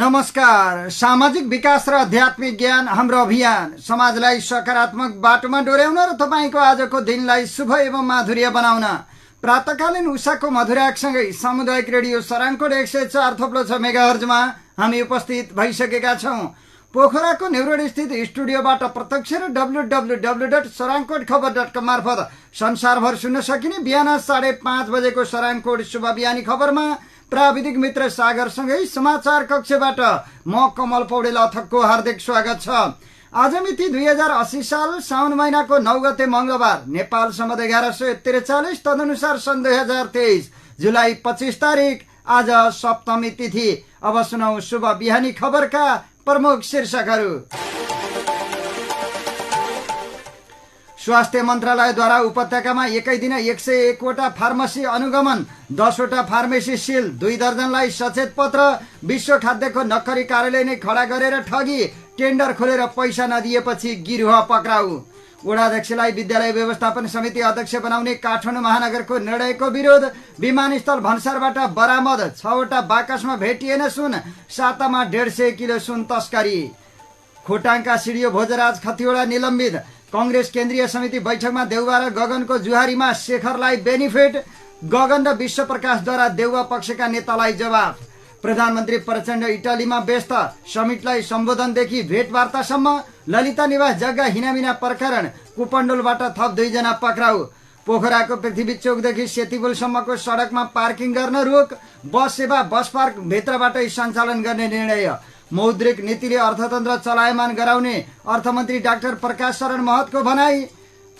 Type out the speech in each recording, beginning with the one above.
नमस्कार। सामाजिक विकास र आध्यात्मिक ज्ञान हाम्रो अभियान समाजलाई सकारात्मक बाटोमा डोर्याउन र तपाईको आजको दिनलाई शुभ एवं माधुर्य बनाउन प्रातकालीन उषाको मधुराकसँगै सामुदायिक रेडियो सराङकोट 104.6 मेगाहर्जमा हामी उपस्थित भइसकेका छौं। पोखराको नेउरोड स्थित स्टुडियोबाट प्रत्यक्ष र www.sarangkotKhabar.com मार्फत संसारभर सुन्न सकिने बिहान 5:30 बजेको सराङकोट शुभ बिहानी खबरमा प्राविधिक मित्र सागरसँगै समाचार कक्षबाट म कमल पौडेल अथकको हार्दिक स्वागत छ। आज मिति 2080 साल साउन महिनाको 9 गते मंगलबार, नेपाल सम्वत 1143, तदनुसार सन् 2023 जुलाई 25 तारिक आज सप्तमी तिथि। अब सुनौ शुभ बिहानी खबरका प्रमुख शीर्षकहरू। स्वास्थ्य मन्त्रालयद्वारा उपत्यकामा एकै दिन 101 वटा फार्मेसी अनुगमन, 10 वटा फार्मेसी सिल, 2 दर्जनलाई सचेत पत्र। विश्व खाद्यको नक्करी कार्यालय नै खडा गरेर ठगी, टेन्डर खोलेर पैसा नदिएपछि गिरोह पक्राउ। वडाध्यक्षलाई विद्यालय व्यवस्थापन समिति अध्यक्ष बनाउने काठमाडौँ महानगरको निर्णयको विरोध। विमानस्थल भन्सारबाट बरामद 6 वटा बाकसमा भेटिएन सुन, सातामा 150 किलो सुन तस्करी। खोटाङका सिडिओ भोजराज खतिवडा निलम्बित। कांग्रेस केन्द्रीय समिति बैठकमा देउवा र गगनको जुहारीमा शेखरलाई बेनिफिट। गगन र विश्व प्रकाशद्वारा देउवा पक्षका नेतालाई जवाफ। प्रधानमन्त्री प्रचण्ड इटालीमा व्यस्त। समिटलाई सम्बोधनदेखि भेटवार्तासम्म। ललिता निवास जग्गा हिनामिना प्रकरण, कुपण्डोलबाट थप 2 जना पक्राउ। पोखराको पृथ्वी चौकदेखि सेतीपुलसम्मको सडकमा पार्किङ गर्न रोक। बस सेवा बस पार्क भित्रबाटै सञ्चालन गर्ने निर्णय। मौद्रिक नीतिले अर्थतन्त्र चलायमान गराउने अर्थमन्त्री डाक्टर प्रकाश शरण महतको भनाई।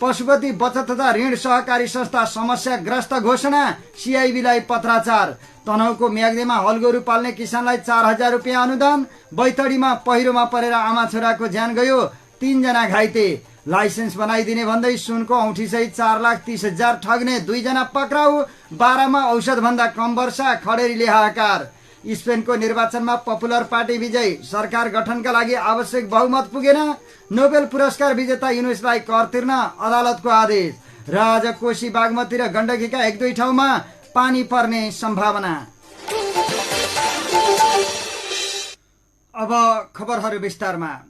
पशुपति बचत तथा ऋण सहकारी संस्था समस्याग्रस्त घोषणा, सीआईबीलाई पत्राचार। तनहुको म्याग्दीमा हलगोरु पाल्ने किसानलाई 4000 रुपियाँ अनुदान। बैतडीमा पहिरोमा परेर आमा छोराको ज्यान गयो, 3 जना घाइते। लाइसेन्स बनाइदिने भन्दै सुनको औँठीसहित 4,30,000 ठग्ने 2 जना पक्राउ। 12 मा औषध भन्दा कम वर्षा, खडेरीले हाहाकार। स्पेनको निर्वाचनमा पपुलर पार्टी विजयी, सरकार गठनका लागि आवश्यक बहुमत पुगेन। नोबेल पुरस्कार विजेता युनुसलाई कर तिर्न अदालतको आदेश। र आज कोशी बागमती र गण्डकीका 1-2 ठाउँमा पानी पर्ने सम्भावना। अब खबरहरू विस्तारमा।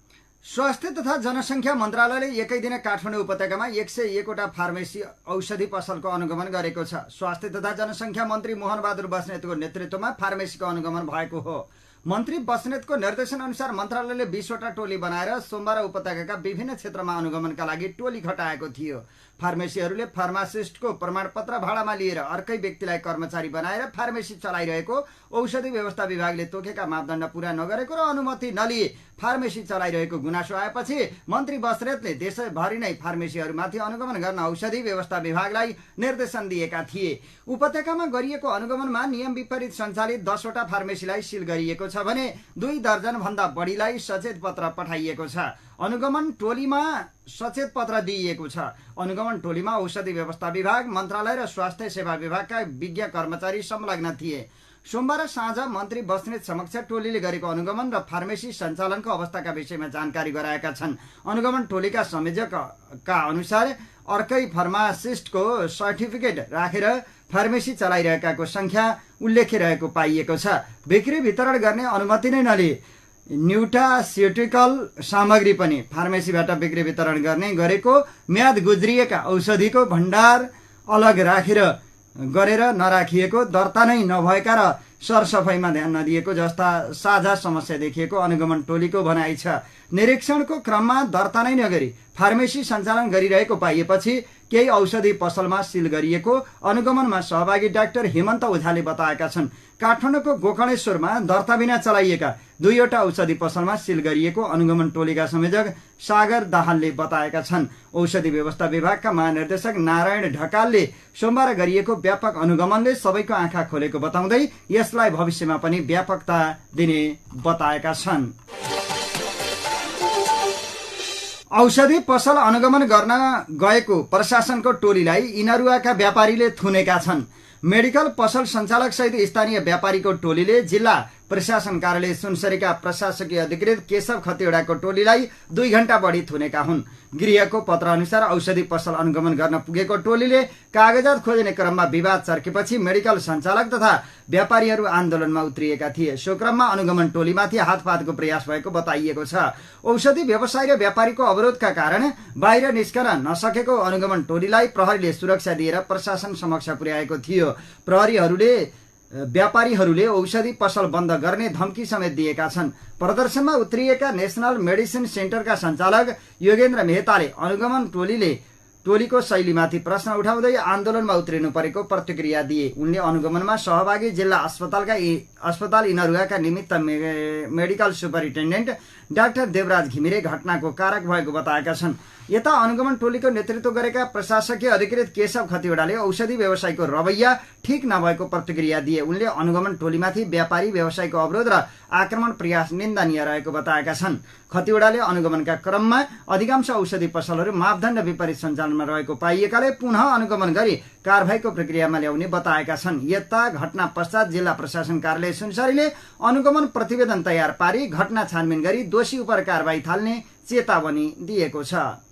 स्वास्थ्य तथा जनसंख्या मन्त्रालयले एकै दिन काठमाडौँ उपत्यकामा 101 वटा फार्मेसी औषधि पसलको अनुगमन गरेको छ। स्वास्थ्य तथा जनसंख्या मन्त्री मोहन बहादुर बस्नेतको नेतृत्वमा फार्मेसीको अनुगमन भएको हो। मन्त्री बस्नेतको निर्देशन अनुसार मन्त्रालयले 20 वटा टोली बनाएर सोमबार उपत्यकाका विभिन्न क्षेत्रमा अनुगमनका लागि टोली खटाएको थियो। फार्मेसीहरूले फार्मासिस्टको प्रमाणपत्र भाडामा लिएर अर्कै व्यक्तिलाई कर्मचारी बनाएर फार्मेसी चलाइरहेको, औषधि व्यवस्था विभागले तोकेका मापदण्ड पूरा नगरेको र अनुमति नलिई फार्मेसी चलाइरहेको गुनासो आएपछि मन्त्री बस्नेतले देशभरि नै फार्मेसीहरूमाथि अनुगमन गर्न औषधि व्यवस्था विभागलाई निर्देशन दिएका थिए। उपत्यकामा गरिएको अनुगमनमा नियम विपरीत सञ्चालित 10 वटा फार्मेसीलाई सिल गरिएको छ भने 2 दर्जन भन्दा बढीलाई सचेत पत्र पठाइएको छ। अनुगमन टोलीमा सचेत पत्र दिइएको छ। अनुगमन टोलीमा औषधि व्यवस्था विभाग, मन्त्रालय र स्वास्थ्य सेवा विभागका विज्ञ कर्मचारी संलग्न थिए। सोमबार साँझ मन्त्री बस्नेत समक्ष टोलीले गरेको अनुगमन र फार्मेसी सञ्चालनको अवस्थाका विषयमा जानकारी गराएका छन्। अनुगमन टोलीका संयोजकका अनुसार अर्कै फार्मासिस्टको सर्टिफिकेट राखेर फार्मेसी चलाइरहेकाको संख्या उल्लेख्य रहेको पाइएको छ। बिक्री वितरण गर्ने अनुमति नै नलिए न्युट्रास्युटिकल सामग्री पनि फार्मेसीबाट बिक्री वितरण गर्ने गरेको, म्याद गुज्रिएका औषधिको भण्डार अलग राखेर गरेर नराखिएको, दर्ता नै नभएका र सरसफाइमा ध्यान नदिएको जस्ता साझा समस्या देखिएको अनुगमन टोलीको भनाइ छ। निरीक्षणको क्रममा दर्ता नै नगरी फार्मेसी सञ्चालन गरिरहेको पाइएपछि केही औषधि पसलमा सिल गरिएको अनुगमनमा सहभागी डाक्टर हेमन्त ओझाले बताएका छन्। काठमाडौँको गोकर्णेश्वरमा दर्ता बिना चलाइएका 2 वटा औषधि पसलमा सिल गरिएको अनुगमन टोलीका संयोजक सागर दाहालले बताएका छन्। औषधि व्यवस्था विभागका महानिर्देशक नारायण ढकालले सोमबार गरिएको व्यापक अनुगमनले सबैको आँखा खोलेको बताउँदै यसलाई भविष्यमा पनि व्यापकता दिने बताएका छन्। औषधि पसल अनुगमन गर्न गएको प्रशासनको टोलीलाई इनरुवाका व्यापारीले थुनेका छन्। मेडिकल पसल सञ्चालक सहित स्थानीय व्यापारीको टोलीले जिल्ला प्रशासन कार्यालय सुनसरीका प्रशासकीय अधिकृत केशव खतिवड़ाको टोलीलाई 2 घण्टा बढी थुनेका हुन्। गृहको पत्र अनुसार औषधि पसल अनुगमन गर्न पुगेको टोलीले कागजात खोज्ने क्रममा विवाद चर्केपछि मेडिकल सञ्चालक तथा व्यापारीहरू आन्दोलनमा उत्रिएका थिए। सो क्रममा अनुगमन टोलीमाथि हातपातको प्रयास भएको बताइएको छ। औषधि व्यवसायी र व्यापारीको अवरोधका कारण बाहिर निस्कन नसकेको अनुगमन टोलीलाई प्रहरीले सुरक्षा दिएर प्रशासन समक्ष पुर्याएको थियो। व्यापारीहरूले औषधि पसल बन्द गर्ने धम्की समेत दिएका छन्। प्रदर्शनमा उत्रिएका नेशनल मेडिसिन सेन्टरका सञ्चालक योगेन्द्र मेहताले अनुगमन टोलीको शैलीमाथि प्रश्न उठाउँदै आन्दोलनमा उत्रिनु परेको प्रतिक्रिया दिए। उनले अनुगमनमा सहभागी जिल्ला अस्पताल इनरुवाका निमित्त medical superintendent doctor Devraj Ghimire घटनाको कारक भएको बताएका छन्। यता अनुगमन टोलीको नेतृत्व गरेका प्रशासकीय अधिकृत केशव खतिवड़ाले औषधि व्यवसायको रवैया ठिक नभएको प्रतिक्रिया दिए। उनले अनुगमन टोलीमाथि व्यापारी व्यवसायको अवरोध र आक्रमण प्रयास निन्दनीय रहेको बताएका छन्। खतिवड़ाले अनुगमनका क्रममा अधिकांश औषधि पसलहरू मापदण्ड विपरीत सञ्चालनमा रहेको पाइएकाले पुनः अनुगमन गरी कारबाहीको प्रक्रियामा ल्याउने बताएका छन्। यता घटना पश्चात जिल्ला प्रशासन कार्यालय सुनसरीले अनुगमन प्रतिवेदन तयार पारी घटना छानबिन गरी दोषी उप कारबाही थाल्ने चेतावनी दिएको छ।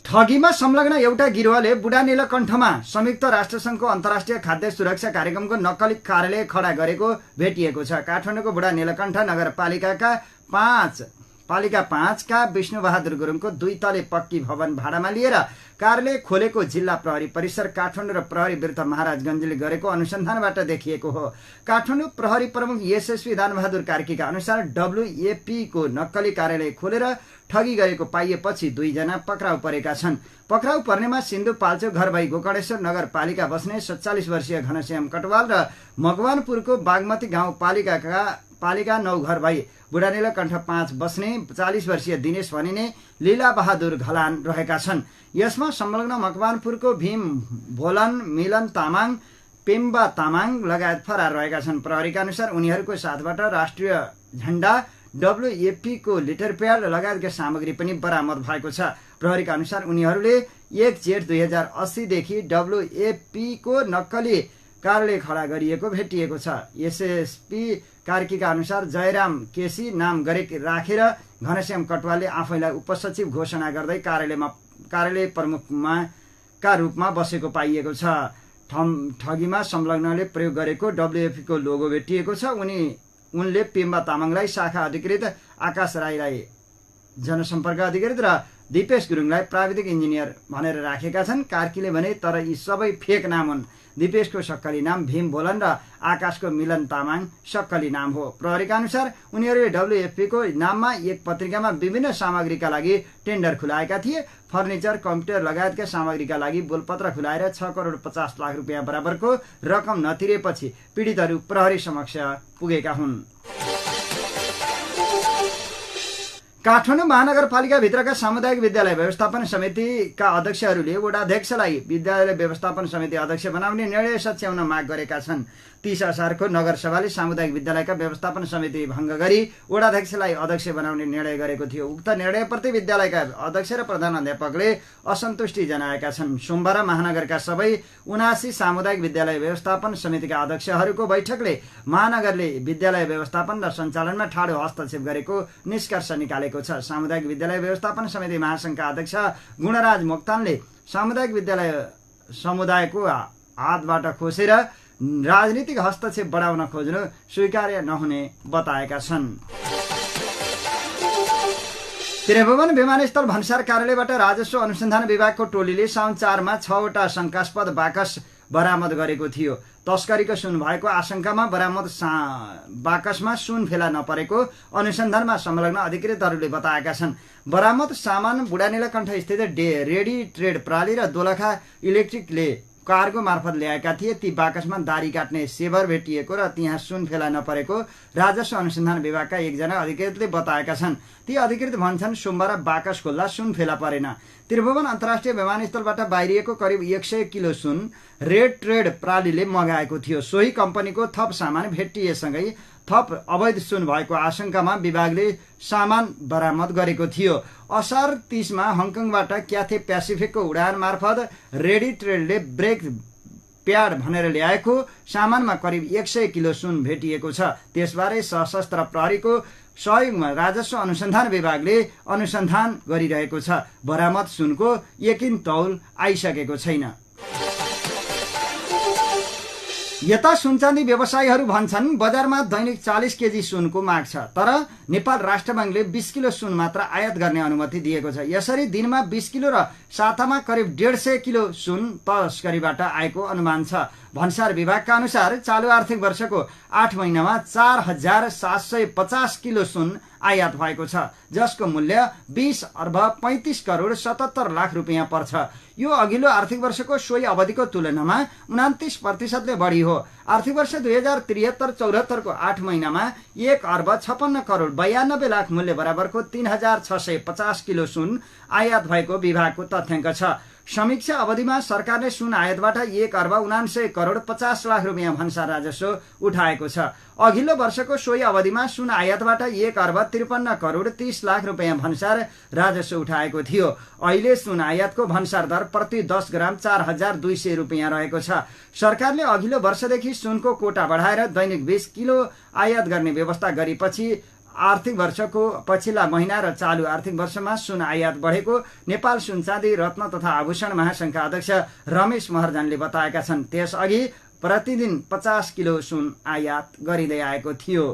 ठगीमा संलग्न एउटा गिरोहले बुढा नीलकण्ठमा संयुक्त राष्ट्रसङ्घको अन्तर्राष्ट्रिय खाद्य सुरक्षा कार्यक्रमको नक्कली कार्यालय खडा गरेको भेटिएको छ। काठमाडौँको बुढा नीलकण्ठ नगरपालिका 5 का विष्णुबहादुर गुरुङको 2 तले पक्की भवन भाडामा लिएर कार्यालय खोलेको जिल्ला प्रहरी परिसर काठमाडौँ र प्रहरी विरुद्ध महाराजगञ्जले गरेको अनुसन्धानबाट देखिएको हो। काठमाडौँ प्रहरी प्रमुख यशस्वी दानबहादुर कार्कीका अनुसार WAP को नक्कली कार्यालय खोलेर ठगी गरेको पाइएपछि 2 जना पक्राउ परेका छन्। पक्राउ पर्नेमा सिन्धुपाल्चोक घरभाइ गोकर्णेश्वर नगरपालिका बस्ने 47 वर्षीय घनश्याम कटवाल र मकवानपुरको बागमती गाउँपालिका 9 घरभाइ बुढा नीलकण्ठ 5 बस्ने 40 वर्षीय दिनेश भनिने लीला बहादुर घलान रहेका छन्। यसमा संलग्न मकवानपुरको भीम भोलन, मिलन तामाङ, पेम्बा तामाङ लगायत फरार रहेका छन्। प्रहरीका अनुसार उनीहरूको साथबाट राष्ट्रिय झण्डा, WAP को लिटर प्याड लगायतका सामग्री पनि बरामद भएको छ। प्रहरीका अनुसार उनीहरूले 1 जेठ 2080 देखि WAP को नक्कली कार्यालय खडा गरिएको भेटिएको छ। एसएसपी कार्कीका अनुसार जयराम केसी नाम राखेर घनश्याम कटवालले आफैलाई उपसचिव घोषणा गर्दै कार्यालय प्रमुखका रूपमा बसेको पाइएको छ। ठगीमा संलग्नले प्रयोग गरेको WAP को लोगो भेटिएको छ। उनले पेम्बा तामाङलाई शाखा अधिकृत, आकाश राईलाई जनसम्पर्क अधिकृत र दिपेश गुरुङलाई प्राविधिक इन्जिनियर भनेर राखेका छन्। कार्कीले भने तर यी सबै फेक नाम हुन्। दिपेशको सक्कली नाम भीम भोलन र आकाशको मिलन तामाङ सक्कली नाम हो। प्रहरीका अनुसार उनीहरूले WAP को नाममा एक पत्रिकामा विभिन्न सामग्रीका लागि टेन्डर खुलाएका थिए। फर्निचर, कम्प्युटर लगायतका सामग्रीका लागि बोलपत्र खुलाएर 6 करोड 50 लाख रुपियाँ बराबरको रकम नतिरेपछि पीडितहरू प्रहरी समक्ष पुगेका हुन्। काठमाडौँ महानगरपालिकाभित्रका सामुदायिक विद्यालय व्यवस्थापन समितिका अध्यक्षहरूले वडाध्यक्षलाई विद्यालय व्यवस्थापन समिति अध्यक्ष बनाउने निर्णय सच्याउन माग गरेका छन्। 30 असारको नगरसभाले सामुदायिक विद्यालयका व्यवस्थापन समिति भङ्ग गरी वडाध्यक्षलाई अध्यक्ष बनाउने निर्णय गरेको थियो। उक्त निर्णयप्रति विद्यालयका अध्यक्ष र प्रधानाध्यापकले असन्तुष्टि जनाएका छन्। सोमबार महानगरका सबै 79 सामुदायिक विद्यालय व्यवस्थापन समितिका अध्यक्षहरूको बैठकले महानगरले विद्यालय व्यवस्थापन र सञ्चालनमा ठाडो हस्तक्षेप गरेको निष्कर्ष निकालेको छ। सामुदायिक विद्यालय व्यवस्थापन समिति महासङ्घका अध्यक्ष गुणराज मोक्तानले सामुदायिक विद्यालय समुदायको हातबाट खोसेर राजनीतिक हस्तक्षेप बढाउन खोज्नु स्वीकार्य नहुने बताएका छन्। त्रिभुवन विमानस्थल भन्सार कार्यालयबाट राजस्व अनुसन्धान विभागको टोलीले साउन 4 मा 6 वटा शंकास्पद बाकस बरामद गरेको थियो। तस्करीको सुन भएको आशंकामा बरामद बाकसमा सुन फेला नपरेको अनुसन्धानमा संलग्न अधिकृतहरूले बताएका छन्। बरामद सामान बुढा नीलकण्ठ स्थित रेडी ट्रेड प्रणाली र दोलखा इलेक्ट्रिकले कार्गो मार्फत ल्याएका थिए। ती बाकसमा दारी काट्ने सेवर भेटिएको र त्यहाँ सुन फेला नपरेको राजस्व अनुसन्धान विभागका एकजना अधिकृतले बताएका छन्। ती अधिकृत भन्छन् सोमबार बाकस खोल्दा सुन फेला परेन। त्रिभुवन अन्तर्राष्ट्रिय विमानस्थलबाट बाहिरिएको करिब 100 किलो सुन रेड ट्रेड प्रणालीले मगाएको थियो। सोही कम्पनीको थप सामान भेटिएसँगै थप अवैध सुन भएको आशंकामा विभागले सामान बरामद गरेको थियो। असार 30 मा हङकङबाट क्याथे प्यासिफिकको उडान मार्फत रेडी ट्रेडले प्याड भनेर ल्याएको सामानमा करिब 100 किलो सुन भेटिएको छ। त्यसबारे सशस्त्र प्रहरीको सहयोगमा राजस्व अनुसन्धान विभागले अनुसन्धान गरिरहेको छ। बरामद सुनको यकिन तौल आइसकेको छैन। यता सुनचाँदी व्यवसायीहरू भन्छन् बजारमा दैनिक 40 केजी सुनको माग छ, तर नेपाल राष्ट्र बैंकले 20 किलो सुन मात्र आयात गर्ने अनुमति दिएको छ। यसरी दिनमा 20 किलो र सातामा करिब 150 किलो सुन तस्करीबाट आएको अनुमान छ। भन्सार विभागका अनुसार चालू आर्थिक वर्षको 8 महिनामा 4750 किलो सुन आयात भएको छ, जसको मूल्य 20 अर्ब 35 करोड 77 लाख रुपियाँ पर्छ। यो अघिल्लो आर्थिक वर्षको सोही अवधिको तुलनामा 29% बढी हो। आर्थिक वर्ष 2073-74 को 8 महिनामा 1 अर्ब 56 करोड 92 लाख मूल्य बराबरको 3650 किलो सुन आयात भएको विभागको तथ्याङ्क छ। समीक्षा अवधिमा सरकारले सुन आयातबाट 1 अर्ब 79 करोड 50 लाख रुपियाँ भन्सार राजस्व उठाएको छ। अघिल्लो वर्षको सोही अवधिमा सुन आयातबाट 1 अर्ब 53 करोड 30 लाख रुपियाँ भन्सार राजस्व उठाएको थियो। अहिले सुन आयातको भन्सार दर प्रति 10 ग्राम 4200 रुपियाँ रहेको छ। सरकारले अघिल्लो वर्षदेखि सुनको कोटा बढाएर दैनिक 20 किलो आयात गर्ने व्यवस्था गरेपछि आर्थिक वर्षको पछिल्ला महिना र चालू आर्थिक वर्षमा सुन आयात बढेको नेपाल सुनचाँदी रत्न तथा आभूषण महासंघका अध्यक्ष रमेश महर्जनले बताएका छन्। त्यसअघि प्रतिदिन 50 किलो सुन आयात गरिँदै आएको थियो।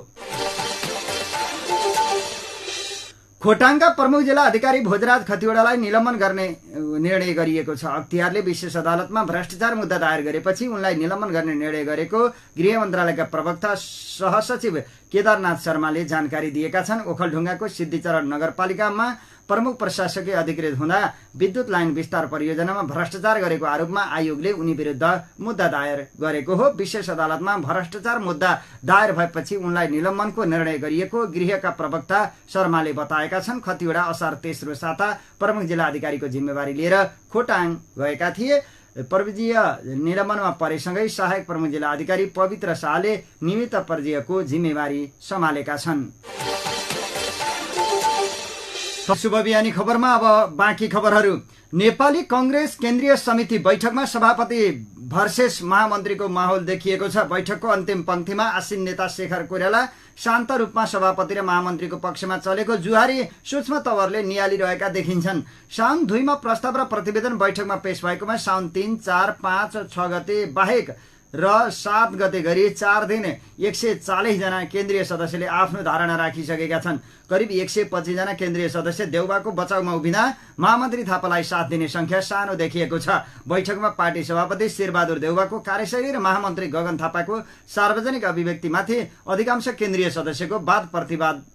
खोटाङका प्रमुख जिल्ला अधिकारी भोजराज खतिवड़ालाई निलम्बन गर्ने निर्णय गरिएको छ। अख्तियारले विशेष अदालतमा भ्रष्टाचार मुद्दा दायर गरेपछि उनलाई निलम्बन गर्ने निर्णय गरेको गृह मन्त्रालयका प्रवक्ता सहसचिव केदारनाथ शर्माले जानकारी दिएका छन्। ओखलढुङ्गाको सिद्धिचरण नगरपालिकामा प्रमुख प्रशासकीय अधिकृत हुँदा विद्युत लाइन विस्तार परियोजनामा भ्रष्टाचार गरेको आरोपमा आयोगले उनी विरुद्ध मुद्दा दायर गरेको हो। विशेष अदालतमा भ्रष्टाचार मुद्दा दायर भएपछि उनलाई निलम्बनको निर्णय गरिएको गृहका प्रवक्ता शर्माले बताएका छन्। खतिवड़ा असार तेस्रो साता प्रमुख जिल्ला अधिकारीको जिम्मेवारी लिएर खोटाङ गएका थिए। प्रविजीय निलम्बनमा परेसँगै सहायक प्रमुख जिल्ला अधिकारी पवित्र शाहले निमित्त पर्जीयको जिम्मेवारी सम्हालेका छन्। शुभ बिहानी खबरमा अब बाँकी खबरहरू। नेपाली कांग्रेस केन्द्रीय समिति बैठकमा सभापति भर्सेस महामन्त्रीको माहौल देखिएको छ। बैठकको अन्तिम पंक्तिमा आसीन नेता शेखर कोइराला शान्त रूपमा सभापति र महामन्त्रीको पक्षमा चलेको जुहारी सूक्ष्म तवरले नियालिरहेका देखिन्छन्। साउन 2 मा प्रस्ताव र प्रतिवेदन बैठकमा पेश भएकोमा साउन 3, 4, 5, 6 गते बाहेक र 7 गते गरी 4 दिन 140 जना केन्द्रीय सदस्यले आफ्नो धारणा राखिसकेका छन्। करिब 125 जना केन्द्रीय सदस्य देउबाको बचाउमा उभिँदा महामन्त्री थापालाई साथ दिने संख्या सानो देखिएको छ। बैठकमा पार्टी सभापति शेरबहादुर देउबाको कार्यशैली र महामन्त्री गगन थापाको सार्वजनिक अभिव्यक्तिमाथि अधिकांश केन्द्रीय सदस्यको वाद प्रतिवाद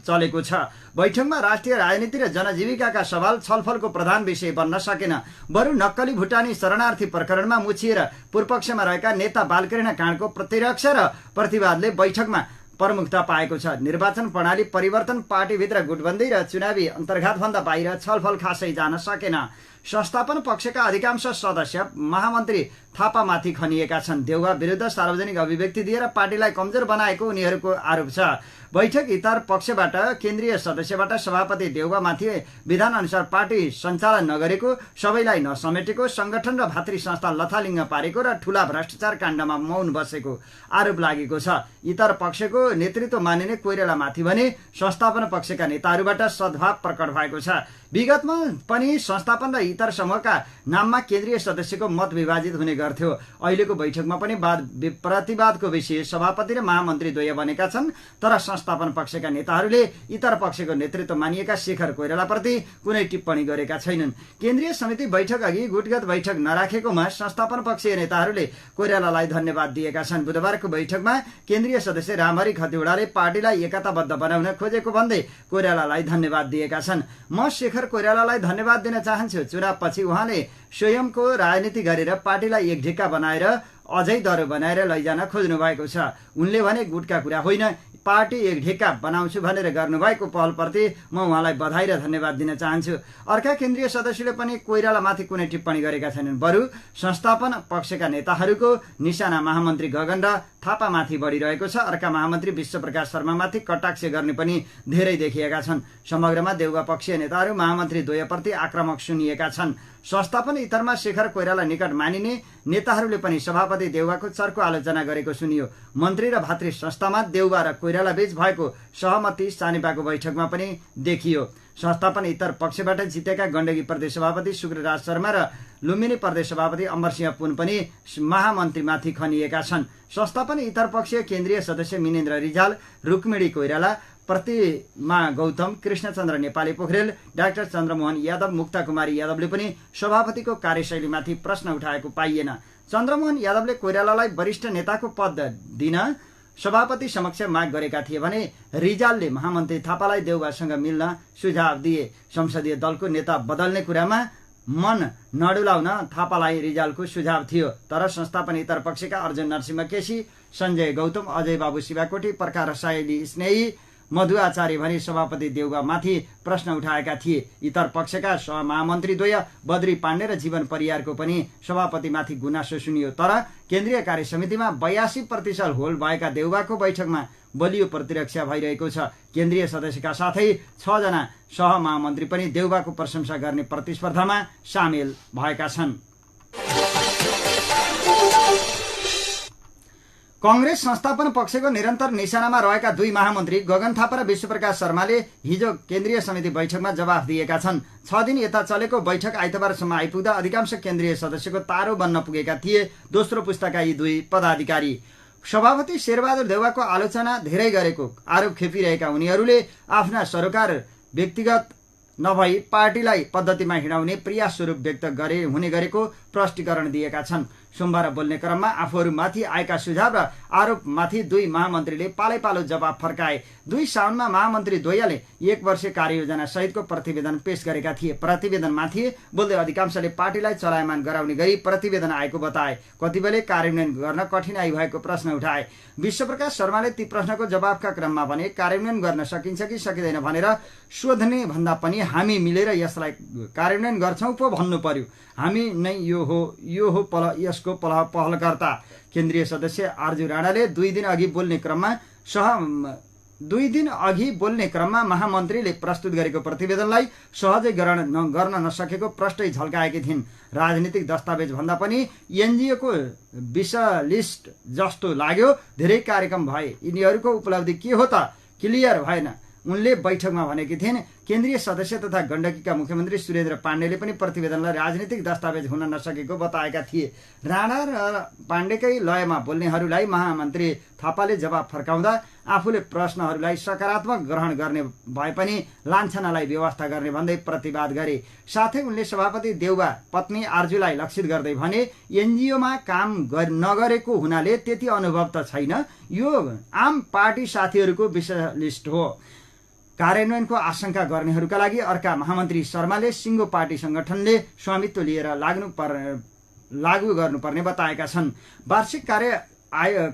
चलेको छ। बैठकमा राष्ट्रिय राजनीति र जनजीविकाका सवाल छलफलको प्रधान विषय बन्न सकेन। बरु नक्कली भुटानी शरणार्थी प्रकरणमा मुछिएर पूर्वपक्षमा रहेका नेता बालकृष्ण काँडको प्रतिरक्षा र प्रतिवादले बैठकमा प्रमुखता पाएको छ। निर्वाचन प्रणाली परिवर्तन, पार्टीभित्र गुटबन्दी र चुनावी अन्तर्घातभन्दा बाहिर छलफल खासै जान सकेन। संस्थापन पक्षका अधिकांश सदस्य महामन्त्री थापामाथि खनिएका छन्। देउबा विरुद्ध सार्वजनिक अभिव्यक्ति दिएर पार्टीलाई कमजोर बनाएको उनीहरूको आरोप छ। बैठक इतर पक्षबाट केन्द्रीय सदस्यबाट सभापति देउबामाथि विधान अनुसार पार्टी सञ्चालन नगरेको, सबैलाई नसमेटेको, संगठन र भातृ संस्था लथालिङ्ग पारेको र ठूला भ्रष्टाचार काण्डमा मौन बसेको आरोप लागेको छ। इतर पक्षको नेतृत्व मानिने कोइरालामाथि भने संस्थापन पक्षका नेताहरूबाट सद्भाव प्रकट भएको छ। विगतमा पनि संस्थापन र इतर समूहका नाममा केन्द्रीय सदस्यको मत विभाजित हुने गर्थ्यो। अहिलेको बैठकमा पनि वाद प्रतिवादको विषय सभापति र महामन्त्री द्वय बनेका छन्। तर संस्थापन पक्षका नेताहरूले इतर पक्षको नेतृत्व मानिएका शेखर कोइरालाप्रति कुनै टिप्पणी गरेका छैनन्। केन्द्रीय समिति बैठक अघि गुटगत बैठक नराखेकोमा संस्थापन पक्षीय नेताहरूले कोइरालालाई धन्यवाद दिएका छन्। बुधबारको बैठकमा केन्द्रीय सदस्य रामहरि खतिवड़ाले पार्टीलाई एकताबद्ध बनाउन खोजेको भन्दै कोइरालालाई धन्यवाद दिएका छन्। म शेखर कोइरालालाई धन्यवाद दिन चाहन्छु। चुनावपछि उहाँले स्वयंको राजनीति गरेर पार्टीलाई एक ढिक्का बनाएर अझै दह्रो बनाएर लैजान खोज्नु भएको छ। उनले भने गुटका कुरा होइन, पार्टी एक ढिक्का बनाउँछु भनेर गर्नुभएको पहलप्रति म उहाँलाई बधाई र धन्यवाद दिन चाहन्छु। अर्का केन्द्रीय सदस्यले पनि कोइरालामाथि कुनै टिप्पणी गरेका छैनन्। बरु संस्थापन पक्षका नेताहरूको निशाना महामन्त्री गगन र थापामाथि बढिरहेको छ। अर्का महामन्त्री विश्वप्रकाश शर्मामाथि कटाक्ष गर्ने पनि धेरै देखिएका छन्। समग्रमा देउबा पक्षीय नेताहरू महामन्त्री द्वयप्रति आक्रामक सुनिएका छन्। संस्थापन इतरमा शेखर कोइराला निकट मानिने नेताहरूले पनि सभापति देउवाको चर्को आलोचना गरेको सुनियो। मन्त्री र भातृ संस्थामा देउवा र कोइराला बीच भएको सहमति सानेपाको बैठकमा पनि देखियो। संस्थापन इतर पक्षबाट जितेका गण्डकी प्रदेश सभापति शुक्रराज शर्मा र लुम्बिनी प्रदेश सभापति अमरसिंह पुन पनि महामन्त्रीमाथि खनिएका छन्। संस्थापन इतर पक्षीय केन्द्रीय सदस्य मिनेन्द्र रिजाल, रुक्मिणी कोइराला, प्रतिमा गौतम, कृष्णचन्द्र नेपाली पोखरेल, डाक्टर चन्द्रमोहन यादव, मुक्ता कुमारी यादवले पनि सभापतिको कार्यशैलीमाथि प्रश्न उठाएको पाइएन। चन्द्रमोहन यादवले कोइरालालाई वरिष्ठ नेताको पद दिन सभापति समक्ष माग गरेका थिए भने रिजालले महामन्त्री थापालाई देउवासँग मिल्न सुझाव दिए। संसदीय दलको नेता बदल्ने कुरामा मन नडुलाउन थापालाई रिजालको सुझाव थियो। तर संस्थापन इतर पक्षका अर्जुन नरसिंह केसी, संजय गौतम, अजय बाबु शिवाकोटी, प्रकार शैली स्नेही, मधु आचार्य भनी सभापति देउवामाथि प्रश्न उठाएका थिए। इतर पक्षका सहमहामन्त्रीद्वय बद्री पाण्डे र जीवन परियारको पनि सभापतिमाथि गुनासो सुनियो। तर केन्द्रीय कार्य समितिमा 82% होल भएका देउवाको बैठकमा बलियो प्रतिरक्षा भइरहेको छ। केन्द्रीय सदस्यका साथै 6 जना सहमहामन्त्री पनि देउवाको प्रशंसा गर्ने प्रतिस्पर्धामा सामेल भएका छन्। कांग्रेस संस्थापन पक्षको निरन्तर निशानामा रहेका 2 महामन्त्री गगन थापा र विश्वप्रकाश शर्माले हिजो केन्द्रीय समिति बैठकमा जवाफ दिएका छन्। 6 दिन यता चलेको बैठक आइतबारसम्म आइपुग्दा अधिकांश केन्द्रीय सदस्यको तारो बन्न पुगेका थिए दोस्रो पुस्ताका यी 2 पदाधिकारी। सभापति शेरबहादुर देउवाको आलोचना धेरै गरेको आरोप खेपिरहेका उनीहरूले आफ्ना सरोकार व्यक्तिगत नभई पार्टीलाई पद्धतिमा हिँडाउने प्रयास स्वरूप व्यक्त हुने गरेको प्रष्टीकरण दिएका छन्। सोमबार बोल्ने क्रममा आफूहरूमाथि आएका सुझाव र आरोपमाथि 2 महामन्त्रीले पालैपालो जवाब फर्काए। 2 साउनमा महामन्त्री द्वयले 1 वर्ष कार्ययोजना सहितको प्रतिवेदन पेश गरेका थिए। प्रतिवेदनमाथि बोल्दै अधिकांशले पार्टीलाई चलायमान गराउने गरी प्रतिवेदन आएको बताए। कतिपयले कार्यान्वयन गर्न कठिनाई भएको प्रश्न उठाए। विश्वप्रकाश शर्माले ती प्रश्नको जवाफका क्रममा भने कार्यान्वयन गर्न सकिन्छ कि सकिँदैन भनेर सोध्ने भन्दा पनि हामी मिलेर यसलाई कार्यान्वयन गर्छौं पो भन्नु पर्यो। हामी नै यो हो यसको पहलकर्ता। केन्द्रीय सदस्य आरजु राणाले 2 दिन अघि बोल्ने क्रममा महामन्त्रीले प्रस्तुत गरेको प्रतिवेदनलाई सहजै गर्न नसकेको प्रष्टै झल्काएकी थिइन्। राजनीतिक दस्तावेज भन्दा पनि एनजिओको विशलिस्ट जस्तो लाग्यो। धेरै कार्यक्रम भए, यिनीहरूको उपलब्धि के हो त क्लियर भएन, उनले बैठकमा भनेकी थिइन्। केन्द्रीय सदस्य तथा गण्डकीका मुख्यमन्त्री सुरेन्द्र पाण्डेले पनि प्रतिवेदनलाई राजनीतिक दस्तावेज हुन नसकेको बताएका थिए। राणा र पाण्डेकै लयमा बोल्नेहरूलाई महामन्त्री थापाले जवाब फर्काउँदा आफूले प्रश्नहरूलाई सकारात्मक ग्रहण गर्ने भए पनि लान्छनालाई व्यवस्था गर्ने भन्दै प्रतिवाद गरे। साथै उनले सभापति देउवा पत्नी आर्जुलाई लक्षित गर्दै भने एनजिओमा काम नगरेको हुनाले त्यति अनुभव त छैन, यो आम पार्टी साथीहरूको विशलिस्ट हो। कार्यान्वयनको आशंका गर्नेहरूका लागि अर्का महामन्त्री शर्माले सिङ्गो पार्टी संगठनले स्वामित्व लिएर लागू गर्नुपर्ने बताएका छन्। वार्षिक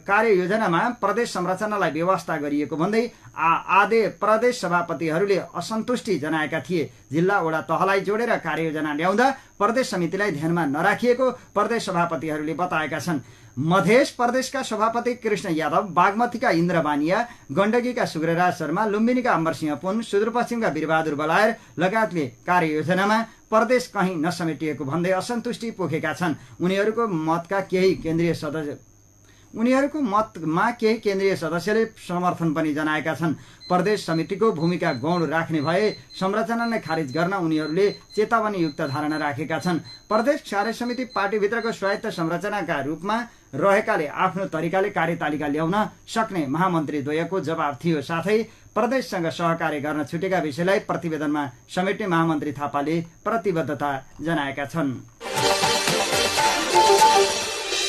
कार्ययोजनामा प्रदेश संरचनालाई व्यवस्था गरिएको भन्दै आधे प्रदेश सभापतिहरूले असन्तुष्टि जनाएका थिए। जिल्ला वडा तहलाई जोडेर कार्ययोजना ल्याउँदा प्रदेश समितिलाई ध्यानमा नराखिएको प्रदेश सभापतिहरूले बताएका छन्। मध्य प्रदेशका सभापति कृष्ण यादव, बागमतीका इन्द्र बानिया, गण्डकीका शुक्रराज शर्मा, लुम्बिनीका अमरसिंह पुन, सुदूरपश्चिमका वीरबहादुर बलायर लगायतले कार्ययोजनामा प्रदेश कहीँ नसमेटिएको भन्दै असन्तुष्टि पोखेका छन्। उनीहरूको मतमा केही केन्द्रीय सदस्यले समर्थन पनि जनाएका छन्। प्रदेश समितिको भूमिका गौण राख्ने भए संरचना नै खारिज गर्न उनीहरूले चेतावनीयुक्त धारणा राखेका छन्। प्रदेश कार्य समिति पार्टीभित्रको स्वायत्त संरचनाका रूपमा रहेकाले आफ्नो तरिकाले कार्यतालिका ल्याउन सक्ने महामन्त्री द्वयको जवाब थियो। साथै प्रदेशसँग सहकार्य गर्न छुटेका विषयलाई प्रतिवेदनमा समेट्ने महामन्त्री थापाले प्रतिबद्धता जनाएका छन्।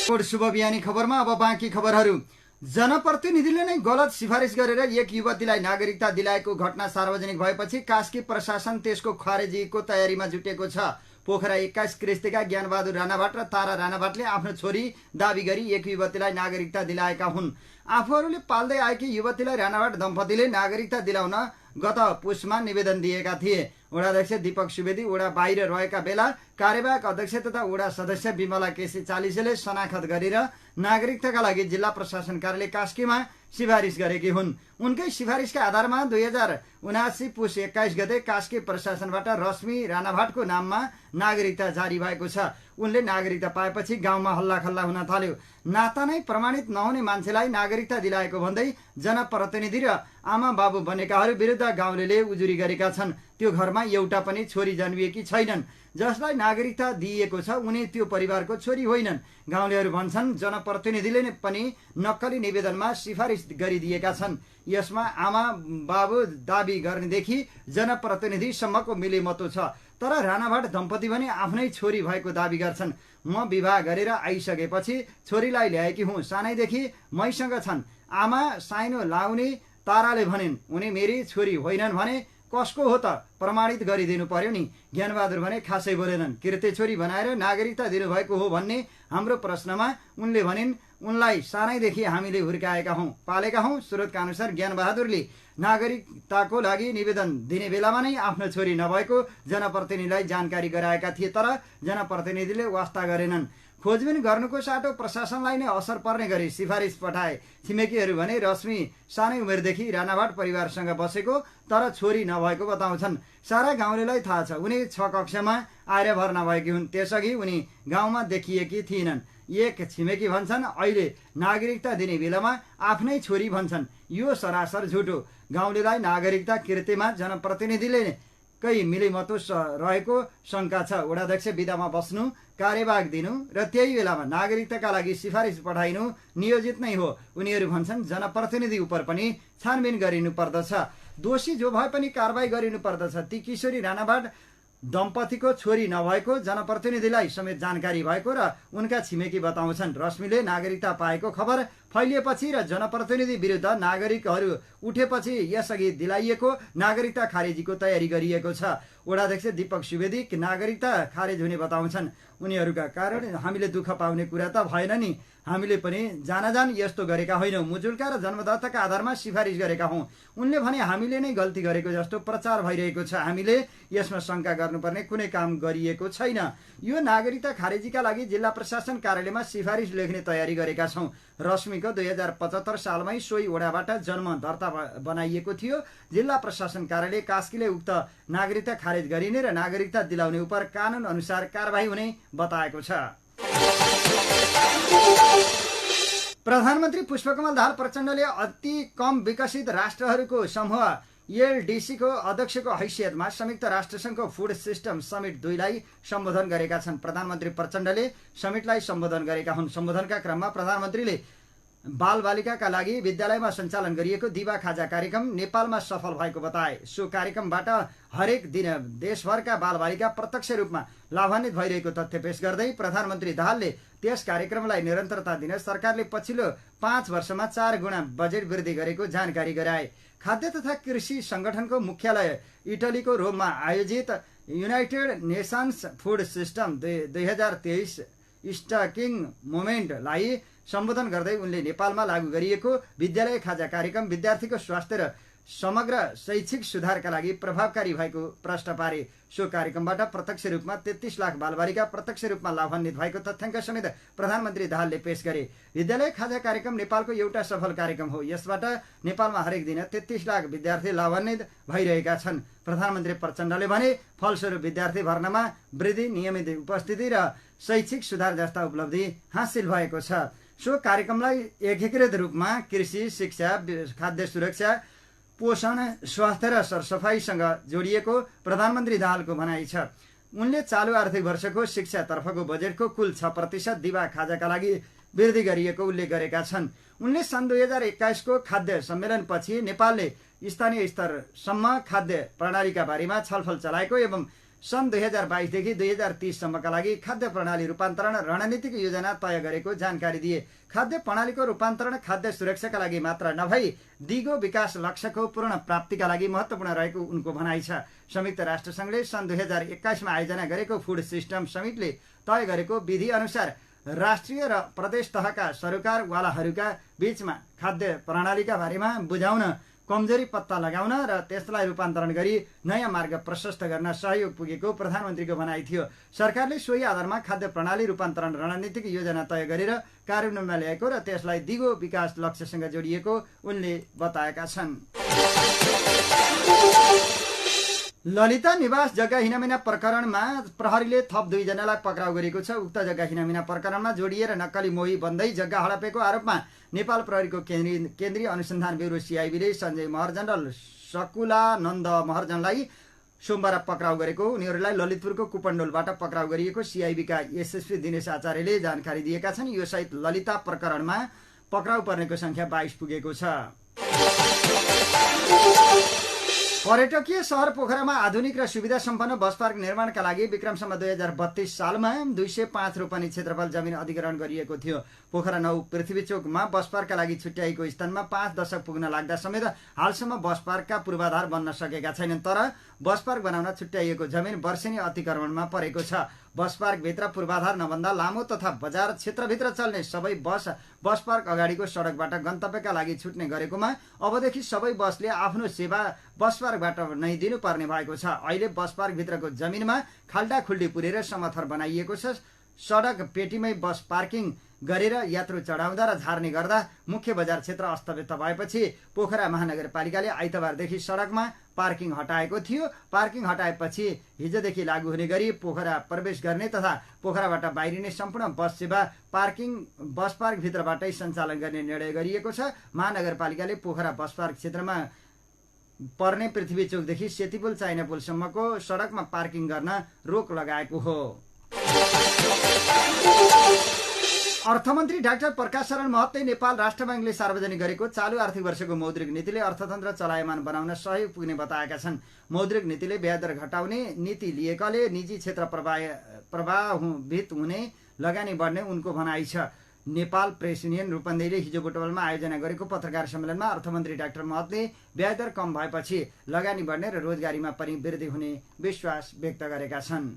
शुभ बिहानी खबरमा अब बाँकी खबरहरू। जनप्रतिनिधिले नै गलत सिफारिस गरेर एक युवतीलाई नागरिकता दिलाएको घटना सार्वजनिक भएपछि कास्की प्रशासन त्यसको खारेजीको तयारीमा जुटेको छ। पोखरा 21 क्रिस्तीका ज्ञानबहादुर राणाभाट र तारा राणाभाटले आफ्नो छोरी दावी गरी एक युवतीलाई नागरिकता दिलाएका हुन्। आफूहरूले पाल्दै आएकी युवतीलाई राणाभाट दम्पतिले नागरिकता दिलाउन गत पुसमा निवेदन दिएका थिए। वडाध्यक्ष दीपक सुवेदी वडा बाहिर रहेका बेला कार्यवाहक अध्यक्ष तथा वडा सदस्य विमला केसी चालिसेले शनाखत गरेर नागरिकताका लागि जिल्ला प्रशासन कार्यालय कास्कीमा सिफारिस गरेकी हुन्। उनकै सिफारिसका आधारमा 2079 पुस 21 गते कास्की प्रशासनबाट रश्मि राणाभाटको नाममा नागरिकता जारी भएको छ। उनले नागरिकता पाएपछि गाउँमा हल्लाखल्ला हुन थाल्यो। नाता नै प्रमाणित नहुने मान्छेलाई नागरिकता दिलाएको भन्दै जनप्रतिनिधि र आमा बाबु बनेकाहरू विरुद्ध गाउँलेले उजुरी गरेका छन्। त्यो घरमा एउटा पनि छोरी जन्मिएकी छैनन्। जसलाई नागरिकता दिइएको छ उनी त्यो परिवारको छोरी होइनन्। गाउँलेहरू भन्छन् जनप्रतिनिधिले पनि नक्कली निवेदनमा सिफारिस गरिदिएका छन्। यसमा आमा बाबु दाबी गर्नेदेखि जनप्रतिनिधिसम्मको मिलेमतो छ। तर राणाभाट दम्पति भने आफ्नै छोरी भएको दाबी गर्छन्। म विवाह गरेर आइसकेपछि छोरीलाई ल्याएकी हुँ, सानैदेखि मैसँग छन्। आमा साइनो लाउने ताराले भनिन् उनी मेरी छोरी होइनन् भने कसको हो त प्रमाणित गरिदिनु पर्यो नि। ज्ञानबहादुर भने खासै बोलेनन्। किर्ते छोरी बनाएर नागरिकता दिनुभएको हो भन्ने हाम्रो प्रश्नमा उनले भनिन् उनलाई सानैदेखि हामीले हुर्काएका हौँ, पालेका हौँ। स्रोतका अनुसार ज्ञानबहादुरले नागरिकताको लागि निवेदन दिने बेलामा नै आफ्नो छोरी नभएको जनप्रतिनिधिलाई जानकारी गराएका थिए, तर जनप्रतिनिधिले वास्ता गरेनन्। खोजबिन गर्नुको साटो प्रशासनलाई नै असर पर्ने गरी सिफारिस पठाए। छिमेकीहरू भने रश्मि सानै उमेरदेखि राणाभाट परिवारसँग बसेको तर छोरी नभएको बताउँछन्। सारा गाउँलेलाई थाहा छ उनी 6 कक्षामा आएर भर्ना भएकी हुन्। त्यसअघि उनी गाउँमा देखिएकी थिएनन्। एक छिमेकी भन्छन् अहिले नागरिकता दिने बेलामा आफ्नै छोरी भन्छन्। यो सरासर झुटो। गाउँलेलाई नागरिकता किर्तेमा जनप्रतिनिधिले कै मिलेमतो रहेको शङ्का छ। वडाध्यक्ष बिदामा बस्नु, कार्यभाग दिनु र त्यही बेलामा नागरिकताका लागि सिफारिस पठाइनु नियोजित नै हो। उनीहरू भन्छन् जनप्रतिनिधि उप पनि छानबिन गरिनु पर्दछ। दोषी जो भए पनि कारबाही गरिनु पर्दछ। ती किशोरी राणाभाट दम्पतिको छोरी नभएको जनप्रतिनिधिलाई समेत जानकारी भएको र उनका छिमेकी बताउँछन्। रश्मिले नागरिकता पाएको खबर फैलिएपछि र जनप्रतिनिधि विरुद्ध नागरिकहरू उठेपछि यसअघि दिलाइएको नागरिकता खारेजीको तयारी गरिएको छ। वडाध्यक्ष दीपक सुवेदी नागरिकता खारेज हुने बताउँछन्। उनीहरूका कारण हामीले दुःख पाउने कुरा त भएन नि। हामीले पनि जानाजान यस्तो गरेका होइनौँ। मुजुल्का र जन्मदत्ताका आधारमा सिफारिस गरेका हौँ। उनले भने हामीले नै गल्ती गरेको जस्तो प्रचार भइरहेको छ। हामीले यसमा शङ्का गर्नुपर्ने कुनै काम गरिएको छैन। यो नागरिकता खारेजीका लागि जिल्ला प्रशासन कार्यालयमा सिफारिस लेख्ने तयारी गरेका छौँ। रश्मिको 2075 सालमै सोही वडाबाट जन्म दर्ता बनाइएको थियो। जिल्ला प्रशासन कार्यालय कास्कीले उक्त नागरिकता खारेज गरिने र नागरिकता दिलाउने उप कानुन अनुसार कारबाही हुने बताएको छ। प्रधानमन्त्री पुष्पकमल दाहाल प्रचण्डले अति कम विकसित राष्ट्रहरूको समूह एलडीसीको अध्यक्षको हैसियतमा संयुक्त राष्ट्रसङ्घको फुड सिस्टम समिट 2 लाई सम्बोधन गरेका छन्। प्रधानमन्त्री प्रचण्डले समिटलाई सम्बोधन गरेका हुन्। सम्बोधनका क्रममा प्रधानमन्त्रीले बालबालिकाका लागि विद्यालयमा सञ्चालन गरिएको दिवा खाजा कार्यक्रम नेपालमा सफल भएको बताए। सो कार्यक्रमबाट हरेक दिन देशभरका बालबालिका प्रत्यक्ष रूपमा लाभान्वित भइरहेको तथ्य पेश गर्दै प्रधानमन्त्री दाहालले त्यस कार्यक्रमलाई निरन्तरता दिन सरकारले पछिल्लो 5 वर्षमा 4 गुणा बजेट वृद्धि गरेको जानकारी गराए। खाद्य तथा कृषि संगठनको मुख्यालय इटलीको रोममा आयोजित united nations food system 2023 stocktaking मोमेन्टलाई सम्बोधन गर्दै उनले नेपालमा लागू गरिएको विद्यालय खाजा कार्यक्रम विद्यार्थीको स्वास्थ्य र समग्र शैक्षिक सुधारका लागि प्रभावकारी भएको प्रश्न पारे। सो कार्यक्रमबाट प्रत्यक्ष रूपमा 33 लाख बालबालिका प्रत्यक्ष रूपमा लाभान्वित भएको तथ्याङ्क समेत प्रधानमन्त्री दाहालले पेश गरे। विद्यालय खाजा कार्यक्रम नेपालको एउटा सफल कार्यक्रम हो। यसबाट नेपालमा हरेक दिन 33 लाख विद्यार्थी लाभान्वित भइरहेका छन्। प्रधानमन्त्री प्रचण्डले भने फलस्वरूप विद्यार्थी भर्नामा वृद्धि, नियमित उपस्थिति र शैक्षिक सुधार जस्ता उपलब्धि हासिल भएको छ। सो कार्यक्रमलाई एकीकृत रूपमा कृषि, शिक्षा, खाद्य सुरक्षा, पोषण, स्वास्थ्य र सरसफाइसँग जोडिएको प्रधानमन्त्री दाहालको भनाइ छ। उनले चालु आर्थिक वर्षको शिक्षातर्फको बजेटको कुल 6% दिवा खाजाका लागि वृद्धि गरिएको उल्लेख गरेका छन्। उनले सन् 2021 को खाद्य सम्मेलनपछि नेपालले स्थानीय स्तरसम्म खाद्य प्रणालीका बारेमा छलफल चलाएको एवं सन् 2022 देखि 2030 सम्मका लागि खाद्य प्रणाली रूपान्तरण रणनीतिक योजना तय गरेको जानकारी दिए। खाद्य प्रणालीको रूपान्तरण खाद्य सुरक्षाका लागि मात्र नभई दिगो विकास लक्ष्यको पूर्ण प्राप्तिका लागि महत्त्वपूर्ण रहेको उनको भनाइ छ। संयुक्त राष्ट्रसङ्घले सन् 2021 मा आयोजना गरेको फुड सिस्टम समिटले तय गरेको विधि अनुसार राष्ट्रिय र प्रदेश तहका सरकारवालाहरूका बीचमा खाद्य प्रणालीका बारेमा बुझाउन, कमजोरी पत्ता लगाउन र त्यसलाई रूपान्तरण गरी नयाँ मार्ग प्रशस्त गर्न सहयोग पुगेको प्रधानमन्त्रीको भनाइ थियो। सरकारले सोही आधारमा खाद्य प्रणाली रूपान्तरण रणनीतिक योजना तय गरेर कार्यान्वयनमा ल्याएको र त्यसलाई दिगो विकास लक्ष्यसँग जोडिएको उनले बताएका छन्। ललिता निवास जग्गा हिनामिना प्रकरणमा प्रहरीले थप 2 जनालाई पक्राउ गरेको छ। उक्त जग्गा हिनामिना प्रकरणमा जोडिएर नक्कली मोही बन्दै जग्गा हडपेको आरोपमा नेपाल प्रहरीको केन्द्रीय अनुसन्धान ब्युरो सिआइबीले सञ्जय महर्जन र सकुलानन्द महर्जनलाई सोमबार पक्राउ गरेको। उनीहरूलाई ललितपुरको कुपण्डोलबाट पक्राउ गरिएको सिआइबीका एसएसपी दिनेश आचार्यले जानकारी दिएका छन्। यो सहित ललिता प्रकरणमा पक्राउ पर्नेको संख्या 22 पुगेको छ। पर्यटकीय सहर पोखरामा आधुनिक र सुविधा सम्पन्न बस पार्क निर्माणका लागि विक्रमसम्म 2032 सालमा 205 रोपनी क्षेत्रफल जमिन अधिग्रहण गरिएको थियो। पोखरा 9 पृथ्वीचोकमा बस पार्कका लागि छुट्याइएको स्थानमा 5 दशक पुग्न लाग्दा समेत हालसम्म बस पार्कका पूर्वाधार बन्न सकेका छैनन्। तर बस पार्क बनाउन छुट्याइएको जमिन वर्षेनी अतिक्रमणमा परेको छ। बस पार्कभित्र पूर्वाधार नभन्दा लामो तथा बजार क्षेत्रभित्र चल्ने सबै बस पार्क अगाडिको सडकबाट गन्तव्यका लागि छुट्ने गरेकोमा अबदेखि सबै बसले आफ्नो सेवा बस पार्कबाट नै दिनुपर्ने भएको छ। अहिले बस पार्कभित्रको जमिनमा खाल्डाखुल्डी पुरेर समथर बनाइएको छ। सडक पेटीमै बस पार्किङ गरेर यात्रु चढाउँदा र झार्ने गर्दा मुख्य बजार क्षेत्र अस्तव्यस्त भएपछि पोखरा महानगरपालिकाले आइतबारदेखि सडकमा पार्किङ हटाएको थियो। पार्किङ हटाएपछि हिजोदेखि लागू हुने गरी पोखरा प्रवेश गर्ने तथा पोखराबाट बाहिरिने सम्पूर्ण बस सेवा बस पार्कभित्रबाटै सञ्चालन गर्ने निर्णय गरिएको छ। महानगरपालिकाले पोखरा बस पार्क क्षेत्रमा पर्ने पृथ्वीचोकदेखि सेतीपुल चाइना पुलसम्मको सडकमा पार्किङ गर्न रोक लगाएको हो। अर्थमन्त्री डाक्टर प्रकाश शरण महतले नेपाल राष्ट्र बैंकले सार्वजनिक गरेको चालु आर्थिक वर्षको मौद्रिक नीतिले अर्थतन्त्र चलायमान बनाउन सहयोग पुग्ने बताएका छन्। मौद्रिक नीतिले ब्याज दर घटाउने नीति लिएकाले निजी क्षेत्र प्रभावित हुने, लगानी बढ्ने उनको भनाइ छ। नेपाल प्रेस युनियन रूपन्देहीले हिजो बुटवलमा आयोजना गरेको पत्रकार सम्मेलनमा अर्थमन्त्री डाक्टर महतले ब्याज दर कम भएपछि लगानी बढ्ने र रोजगारीमा पनि वृद्धि हुने विश्वास व्यक्त गरेका छन्।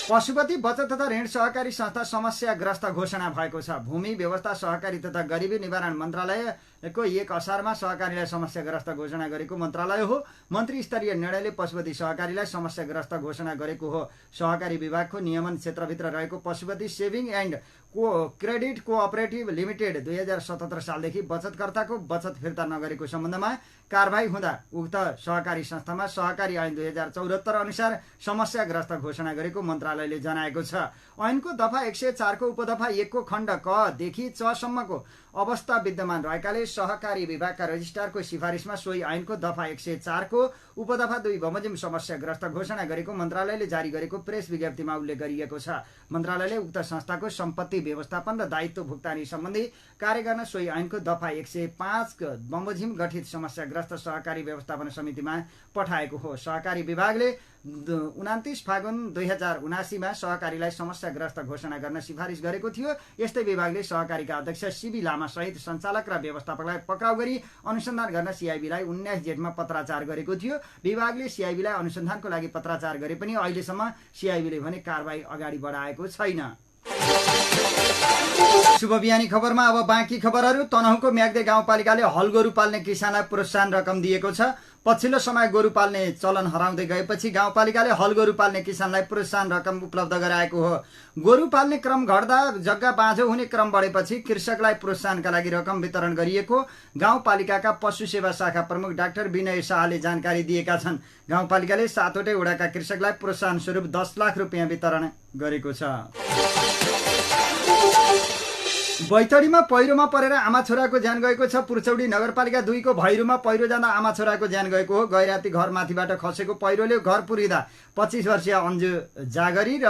पशुपति बचत तथा ऋण सहकारी संस्था समस्याग्रस्त घोषणा भएको छ। भूमि व्यवस्था सहकारी तथा गरिबी निवारण मन्त्रालयको 1 असारमा सहकारीलाई समस्याग्रस्त घोषणा गरेको मन्त्रालय हो। मन्त्री स्तरीय निर्णयले पशुपति सहकारीलाई समस्याग्रस्त घोषणा गरेको हो। सहकारी विभागको नियमन क्षेत्रभित्र रहेको Pashupati saving and credit cooperative limited 2077 सालदेखि बचतकर्ताको बचत फिर्ता नगरेको सम्बन्धमा कारबाही हुँदा उक्त सहकारी संस्थामा सहकारी ऐन 2074 अनुसार समस्याग्रस्त घोषणा गरेको मन्त्रालयले जनाएको छ। ऐनको दफा 104 को उपदफा 1 को खण्ड क देखि च सम्मको अवस्था विद्यमान रहेकाले सहकारी विभागका रजिस्ट्रारको सिफारिसमा सोही ऐनको दफा 104 को उपदफा 2 बमोजिम समस्याग्रस्त घोषणा गरेको मन्त्रालयले जारी गरेको प्रेस विज्ञप्तिमा उल्लेख गरिएको छ। मन्त्रालयले उक्त संस्थाको सम्पत्ति व्यवस्थापन र दायित्व भुक्तानी सम्बन्धी कार्य गर्न सोही ऐनको दफा 105 बमोजिम गठित समस्याग्रस्त सहकारी व्यवस्थापन समितिमा पठाएको हो। सहकारी विभागले 29 फागुन 2079 मा सहकारीलाई समस्याग्रस्त घोषणा गर्न सिफारिस गरेको थियो। यस्तै विभागले सहकारीका अध्यक्ष सीबी लामा सहित सञ्चालक र व्यवस्थापकलाई पक्राउ गरी अनुसन्धान गर्न सिआइबीलाई 19 जेठमा पत्राचार गरेको थियो। विभागले सिआइबीलाई अनुसन्धानको लागि पत्राचार गरे पनि अहिलेसम्म सिआइबीले भने कारबाही अगाडि बढाएको छैन। शुभ बिहानी खबरमा अब बाँकी खबरहरू। तनहुँको म्याग्दे गाउँपालिकाले हल गोरु पाल्ने किसानलाई प्रोत्साहन रकम दिएको छ। पछिल्लो समय गोरु पाल्ने चलन हराउँदै गएपछि गाउँपालिकाले हल गोरु पाल्ने किसानलाई प्रोत्साहन रकम उपलब्ध गराएको हो। गोरु पाल्ने क्रम घट्दा जग्गा बाँझो हुने क्रम बढेपछि कृषकलाई प्रोत्साहनका लागि रकम वितरण गरिएको गाउँपालिकाका पशु सेवा शाखा प्रमुख डाक्टर विनय शाहले जानकारी दिएका छन्। गाउँपालिकाले 7वटै वडाका कृषकलाई प्रोत्साहन स्वरूप 10 लाख रुपियाँ वितरण गरेको छ। बैतडीमा पहिरोमा परेर आमा छोराको ज्यान गएको छ। पुर्चौडी नगरपालिका 2 को भैरूमा पहिरो जाँदा आमा छोराको ज्यान गएको हो। गैराती घरमाथिबाट खसेको पहिरोले घर पुरिँदा 25 वर्षीय अन्जु जागरी र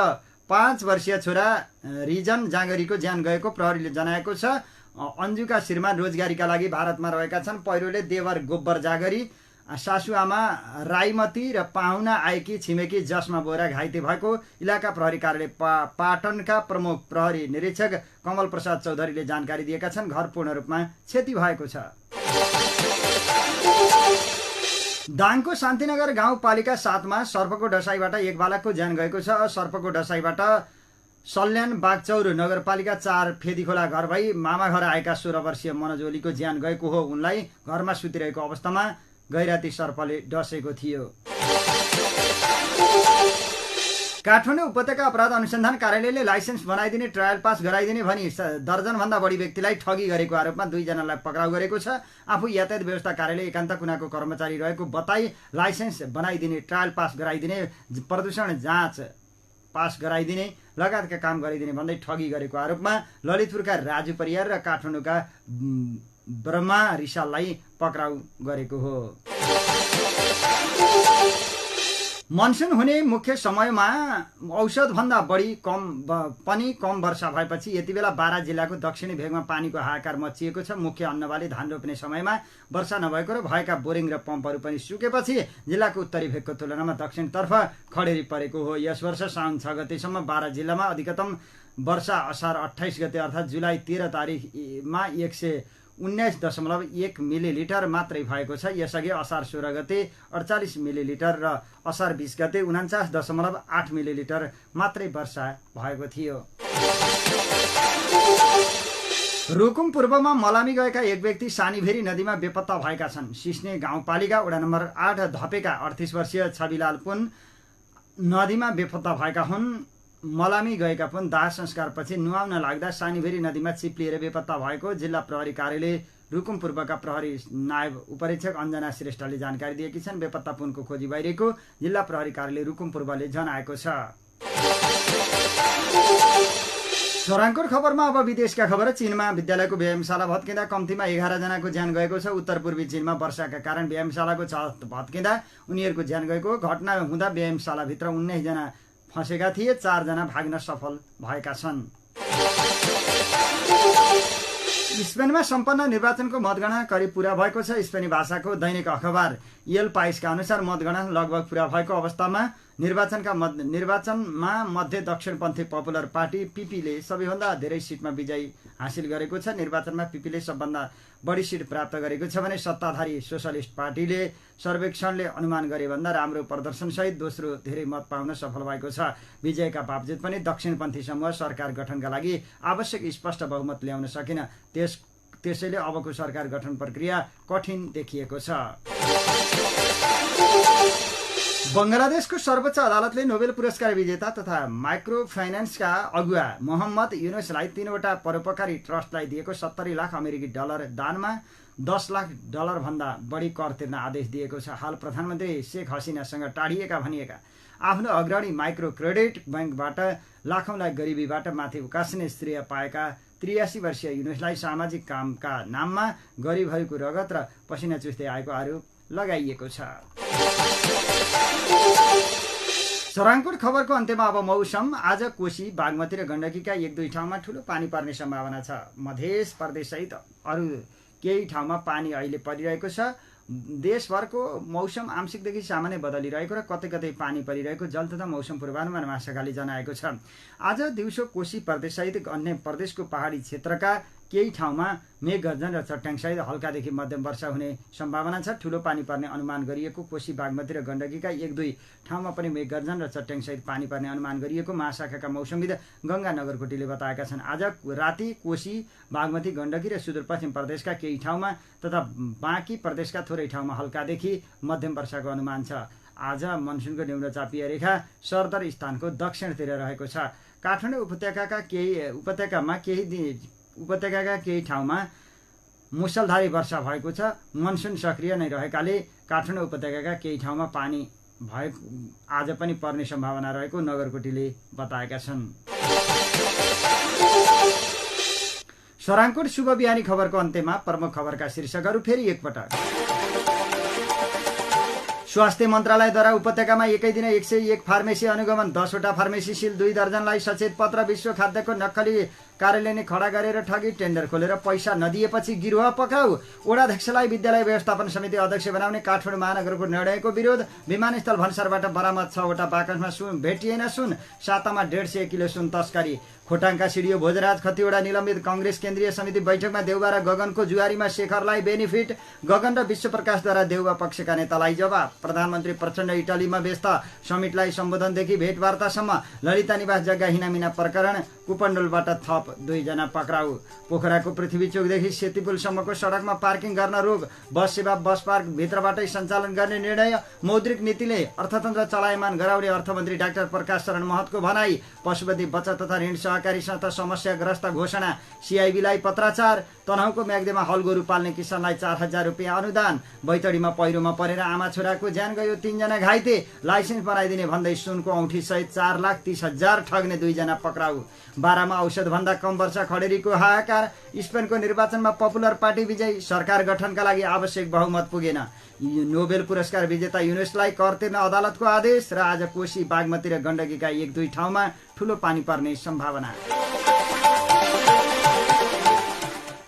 5 वर्षीय छोरा रिजन जागरीको ज्यान गएको प्रहरीले जनाएको छ। अन्जुका श्रीमान रोजगारीका लागि भारतमा रहेका छन्। पहिरोले देवर गोब्बर जागरी, सासुआमा राईमती र पाहुना आएकी छिमेकी जसमा बोरा घाइते भएको इलाका प्रहरी कार्यालय पाटनका प्रमुख प्रहरी निरीक्षक कमल प्रसाद चौधरीले जानकारी दिएका छन्। घर पूर्ण रूपमा क्षति भएको छ। दाङको शान्तिनगर गाउँपालिका 7 मा सर्पको डसाईबाट एक बालकको ज्यान गएको छ। सर्पको डसाईबाट सल्यान बागचौर नगरपालिका 4 फेदीखोला घर भई मामा घर आएका 16 वर्षीय मनोज ओलीको ज्यान गएको हो। उनलाई घरमा सुतिरहेको अवस्थामा गैराती सर्पले डसेको थियो। काठमाडौँ उपत्यका अपराध अनुसन्धान कार्यालयले लाइसेन्स बनाइदिने ट्रायल पास गराइदिने भनी दर्जनभन्दा बढी व्यक्तिलाई ठगी गरेको आरोपमा 2 जनालाई पक्राउ गरेको छ। आफू यातायात व्यवस्था कार्यालय एकान्त कुनाको कर्मचारी रहेको बताई लाइसेन्स बनाइदिने, ट्रायल पास गराइदिने, प्रदूषण जाँच पास गराइदिने लगायतका काम गरिदिने भन्दै ठगी गरेको आरोपमा ललितपुरका राजु परियार र काठमाडौँका ब्रह्मा रिसाललाई पक्राउ गरेको हो। मनसुन हुने मुख्य समयमा औसतभन्दा पनि कम वर्षा भएपछि यति बेला बारा जिल्लाको दक्षिणी भेगमा पानीको हाहाकार मचिएको छ। मुख्य अन्नबाली धान रोप्ने समयमा वर्षा नभएको र भएका बोरिङ र पम्पहरू पनि सुकेपछि जिल्लाको उत्तरी भेगको तुलनामा दक्षिणतर्फ खडेरी परेको हो। यस वर्ष साउन 6 गतेसम्म बारा जिल्लामा अधिकतम वर्षा असार 28 गते अर्थात् जुलाई 13 तारिखमा 119.1 मिलिलिटर मात्रै भएको छ। यसअघि असार 16 गते 48 मिलिलिटर र असार 20 गते 49.8 मिलिलिटर मात्रै वर्षा भएको थियो। रुकुम पूर्वमा मलामी गएका एक व्यक्ति सानीभेरी नदीमा बेपत्ता भएका छन्। सिस्ने गाउँपालिका वडा नम्बर 8 धपेका 38 वर्षीय छविलाल पुन नदीमा बेपत्ता भएका हुन्। मलामी गएका पुन दाह संस्कारपछि नुहाउन लाग्दा सानीभेरी नदीमा चिप्लिएर बेपत्ता भएको जिल्ला प्रहरी कार्यालय रुकुम पूर्वका प्रहरी नायब उपरीक्षक अञ्जना श्रेष्ठले जानकारी दिएकी छन्। बेपत्ता पुनको खोजी भइरहेको जिल्ला प्रहरी कार्यालय रुकुम पूर्वले जनाएको छ। छोराङकोट खबरमा अब विदेशका खबर। चीनमा विद्यालयको व्यायामशाला भत्किँदा कम्तीमा 11 जनाको ज्यान गएको छ। उत्तर पूर्वी चीनमा वर्षाका कारण व्यायामशालाको छत भत्किँदा उनीहरूको ज्यान गएको। घटना हुँदा व्यायामशालाभित्र 19 जना फँसेका थिए। 4 जना भाग्न सफल भएका छन्। स्पेनमा सम्पन्न निर्वाचनको मतगणना करिब पूरा भएको छ। स्पेनी भाषाको दैनिक अखबार एल पाइसका अनुसार मतगणना लगभग पूरा भएको अवस्थामा निर्वाचनमा मध्य दक्षिणपन्थी पपुलर पार्टी पीपीले सबैभन्दा धेरै सिटमा विजय हासिल गरेको छ। निर्वाचनमा पीपीले सबभन्दा बढी सिट प्राप्त गरेको छ भने सत्ताधारी सोशलिस्ट पार्टीले सर्वेक्षणले अनुमान गरे भन्दा राम्रो प्रदर्शनसहित दोस्रो धेरै मत पाउन सफल भएको छ। विजयका बावजुद पनि दक्षिणपन्थी समूह सरकार गठनका लागि आवश्यक स्पष्ट बहुमत ल्याउन सकेन। त्यसैले अबको सरकार गठन प्रक्रिया कठिन देखिएको छ। बंगलादेशको सर्वोच्च अदालतले नोबेल पुरस्कार विजेता तथा माइक्रो फाइनेन्सका अगुवा मोहम्मद युनुसलाई 3वटा परोपकारी ट्रस्टलाई दिएको 70 लाख अमेरिकी डलर दानमा 10 लाख डलर भन्दा बढी कर तिर्न आदेश दिएको छ। हाल प्रधानमन्त्री शेख हसिनासँग टाढिएका भनिएका आफ्नो अग्रणी माइक्रो क्रेडिट बैंकबाट लाखौंलाई गरिबीबाट माथि उकास्ने श्रेय पाएका 83 वर्षीय युनुसलाई सामाजिक कामका नाममा गरिबहरूको रगत र पसिना चुस्दै आएको आरोप लगाइएको छ। छोराङकोट खबरको अन्त्यमा अब मौसम। आज कोशी, बागमती र गण्डकीका 1-2 ठाउँमा ठूलो पानी पर्ने सम्भावना छ। मध्य प्रदेश सहित अरू केही ठाउँमा पानी अहिले परिरहेको छ। देशभरको मौसम आंशिकदेखि सामान्य बदलिरहेको र कतै कतै पानी परिरहेको जल तथा मौसम पूर्वानुमान महाशाखाले जनाएको छ। आज दिउँसो कोशी प्रदेश सहित अन्य प्रदेशको पहाडी क्षेत्रका केही ठाउँमा मेघ गर्जन र चट्याङसहित हल्कादेखि मध्यम वर्षा हुने सम्भावना छ। ठूलो पानी पर्ने अनुमान गरिएको कोशी, बागमती र गण्डकीका 1-2 ठाउँमा पनि मेघ गर्जन र चट्याङसहित पानी पर्ने अनुमान गरिएको महाशाखाका मौसमविद गंगा नगरकोटीले बताएका छन्। आज राति कोशी, बागमती, गण्डकी र सुदूरपश्चिम प्रदेशका केही ठाउँमा तथा बाँकी प्रदेशका थोरै ठाउँमा हल्कादेखि मध्यम वर्षाको अनुमान छ। आज मनसुनको न्यूनचापीय रेखा सरदर स्थानको दक्षिणतिर रहेको छ। काठमाडौँ उपत्यकाका केही ठाउँमा मुसलधारी वर्षा भएको छ। मनसुन सक्रिय नै रहेकाले काठमाडौँ उपत्यकाका केही ठाउँमा पानी आज पनि पर्ने सम्भावना रहेको नगरकोटीले बताएका छन्। छोराङकोट शुभ बिहानी खबरको अन्त्यमा प्रमुख खबरका शीर्षकहरू फेरि एकपटक। स्वास्थ्य मन्त्रालयद्वारा उपत्यकामा एकै दिन 101 फार्मेसी अनुगमन, 10 वटा फार्मेसी सिल, 2 दर्जनलाई सचेत पत्र। विश्व खाद्यको नक्कली कार्यालयले खडा गरेर ठगी, टेन्डर खोलेर पैसा नदिएपछि गिरोह पक्राउ। वडाध्यक्षलाई विद्यालय व्यवस्थापन समिति अध्यक्ष बनाउने काठमाडौँ महानगरको निर्णयको विरोध। विमानस्थल भन्सारबाट बरामद 6 वटा बाकसमा भेटिएन सुन। सातामा 150 किलो सुन तस्करी। खोटाङका सिडिओ भोजराज खतिवडा निलम्बित। कांग्रेस केन्द्रीय समिति बैठकमा देउबा र गगनको जुवारीमा शेखरलाई बेनिफिट। गगन र विश्वप्रकाशद्वारा देउबा पक्षका नेतालाई जवाब। प्रधानमन्त्री प्रचण्ड इटालीमा व्यस्त। समिटलाई सम्बोधनदेखि भेटवार्तासम्म। ललिता निवास जग्गा हिनामिना प्रकरण कुपण्डोलबाट थप 2 जना पक्राउ। पोखराको पृथ्वी चोकदेखि सेतीपुलसम्मको सडकमा पार्किङ गर्न रोक। बस सेवा बस पार्क भित्रबाटै सञ्चालन गर्ने निर्णय। मौद्रिक नीतिले अर्थतन्त्र चलायमान गराउने अर्थमन्त्री डाक्टर प्रकाश शरण महतको भनाई। पशुपति बचत तथा ऋण सहकारी संस्था समस्याग्रस्त घोषणा। सिआइबीलाई पत्राचार। तनहुँको म्याग्देमा हल गोरु पाल्ने किसानलाई 4,000 रुपियाँ अनुदान। बैतडीमा पहिरोमा परेर आमा छोराको ज्यान गयो, 3 जना घाइते। लाइसेन्स बनाइदिने भन्दै सुनको औँठी सहित 4,30,000 ठग्ने 2 जना पक्राउ। बारामा औषधभन्दा कम वर्षा खडेरीको हाहाकार। स्पेनको निर्वाचनमा पपुलर पार्टी विजयी। सरकार गठनका लागि आवश्यक बहुमत पुगेन। नोबेल पुरस्कार विजेता युनुसलाई कर तिर्न अदालतको आदेश। र आज कोशी, बागमती र गण्डकीका 1-2 ठाउँमा ठूलो पानी पर्ने सम्भावना।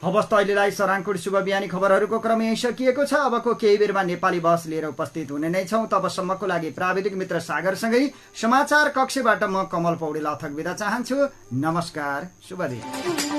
हवस् त अहिलेलाई सराङकोट शुभ बिहानी खबरहरूको क्रम यही सकिएको छ। अबको केही बेरमा नेपाली बहस लिएर उपस्थित हुने नै छौं। तबसम्मको लागि प्राविधिक मित्र सागरसँगै समाचार कक्षबाट म कमल पौडेल अथक बिदा चाहन्छु। नमस्कार, शुभ दिन।